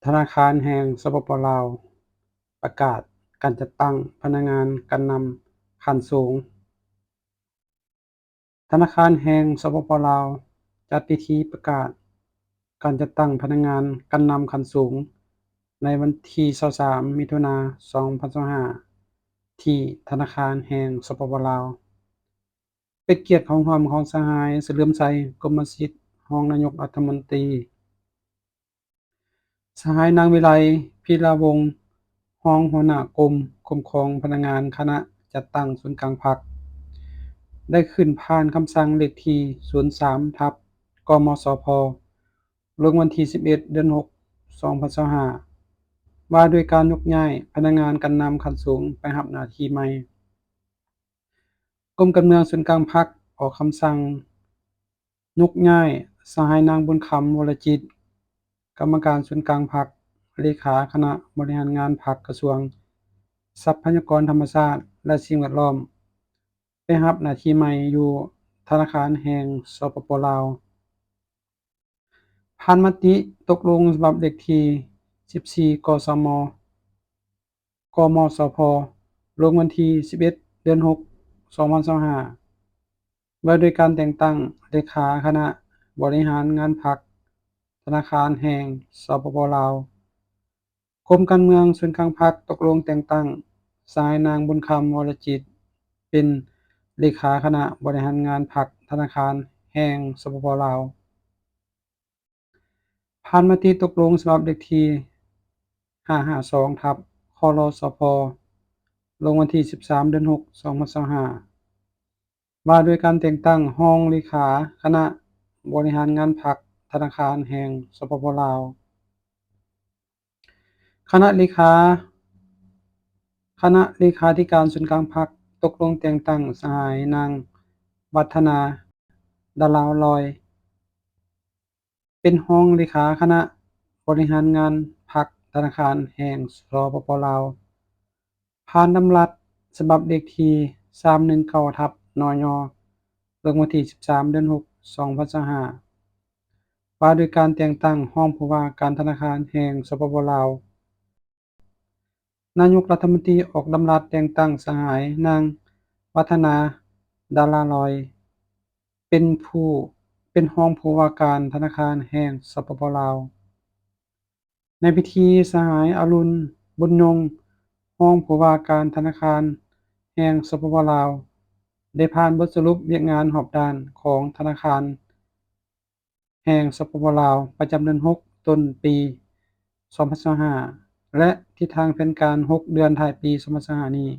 ธนาคารแห่งสปป.ลาวประกาศการจัดตั้งพนักงานการนำขั้นสูงธนาคารแห่งสปป.ลาวจัดพิธีประกาศการจัดตั้งพนักงานการนำขั้นสูงในวันที่23มิถุนายน2025ที่ธนาคารแห่งสปป.ลาวเป็นเกียรติของสหายเฉลิมชัยกรมสิทธิ์รองนายกรัฐมนตรีสหายนางวิไลพีระวงศ์รองหัวหน้ากรมคุ้มครองพนักงานคณะจัดตั้งศูนย์กลางพรรคได้ขึ้นผ่านคำสั่งเลขที่03/กมสพลงวันที่11เดือน6 2025ว่าด้วยการยกย้ายพนักงานการนำขั้นสูงไปรับหน้าที่ใหม่กรมการเมืองศูนย์กลางพรรคออกคำสั่งยกย้ายสหายนางบุญคำวรจิตรกรรมการศูนย์กลางพรรคเลขาคณะบริหารงานพรรคกระทรวงทรัพยากรธรรมชาติและสิ่งแวดล้อมไปรับหน้าที่ใหม่อยู่ธนาคารแห่งสปป.ลาวผ่านมติตกลงฉบับเลขที่14กสมกมสพลงวันที่11เดือน6 2025ว่าด้วยการแต่งตั้งเลขาคณะบริหารงานพรรคธนาคารแห่งสปป.ลาวกรมการเมืองศูนย์กลางพรรคตกลงแต่งตั้งสหายนางบุญคำวรจิตรเป็นเลขาคณะบริหารงานพรรคธนาคารแห่งสปป.ลาวผ่านมติตกลงฉบับเลขที่552/คลสพลงวันที่13เดือน6 2025ว่าด้วยการแต่งตั้งรองเลขาคณะบริหารงานพรรคธนาคารแห่งสปป.ลาวคณะเลขาธิการศูนย์กลางพรรคตกลงแต่งตั้งสหายนางวัฒนาดาราลอยเป็นรองเลขาคณะบริหารงานพรรคธนาคารแห่งสปป.ลาวผ่านดำรัสฉบับเลขที่319/นย.ลงวันที่13เดือน6 2025ว่าด้วยการแต่งตั้งรองผู้ว่าการธนาคารแห่งสปป.ลาวนายกรัฐมนตรีออกดำรัสแต่งตั้งสหายนางวัฒนาดาราลอยเป็นรองผู้ว่าการธนาคารแห่งสปป.ลาวในพิธีสหายอรุณบุญยงค์รองผู้ว่าการธนาคารแห่งสปป.ลาวได้ผ่านบทสรุปเวียกงานรอบด้านของธนาคารแห่งสปป.ลาวประจำเดือน6ต้นปี2025และทิศทางแผนการ6เดือนท้ายปี2025นี้